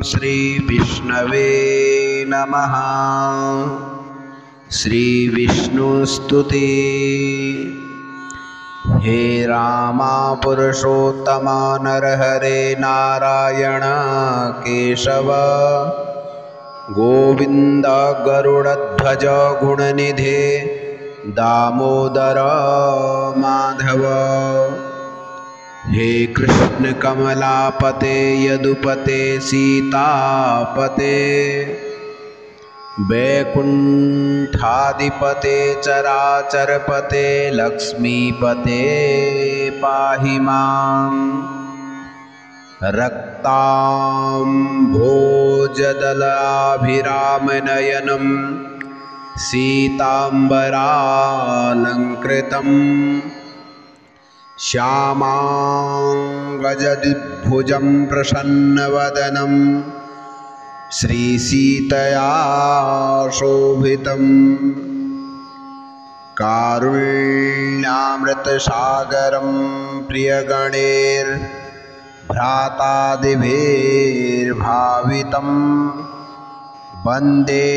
श्रीविष्णवे नमः। श्रीविष्णुस्तुति। हे रामा पुरुषोत्तमा नरहरे नारायण केशव गोविन्द गरुडध्वज गुणनिधे दामोदर माधव। हे कृष्ण कमलापते यदुपते सीतापते वैकुण्ठाधिपते चराचरपते लक्ष्मीपते पाहि माम्। रक्ताम्भोजदलाभिरामनयनं सीताम्बरालङ्कृतम् श्यामाङ्गजद्भुजं प्रसन्नवदनं श्रीसीतया शोभितम्। कारुण्यामृतसागरं प्रियगणैर्भ्रातादिभिर्भावितं वन्दे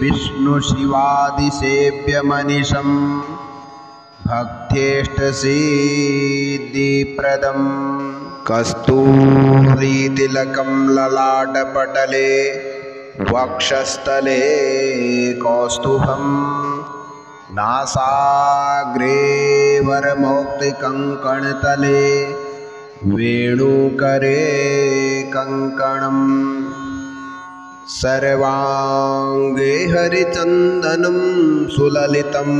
विष्णुशिवादिसेव्यमनिशं भक्त्येष्टसिद्धिप्रदम्। कस्तूरीतिलकं ललाटपटले वक्षस्थले कौस्तुभं नासाग्रे वरमौक्तिकङ्कणतले वेणुकरे कङ्कणम्। सर्वाङ्गे हरिचन्दनं सुललितं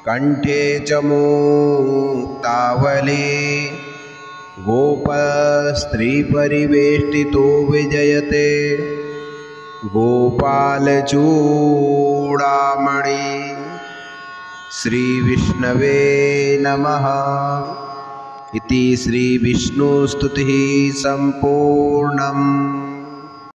कण्ठे च मुक्तावली गोपस्त्रीपरिवेष्टितो विजयते गोपालचूडामणि। श्रीविष्णवे नमः। इति श्रीविष्णुस्तुतिः सम्पूर्णम्।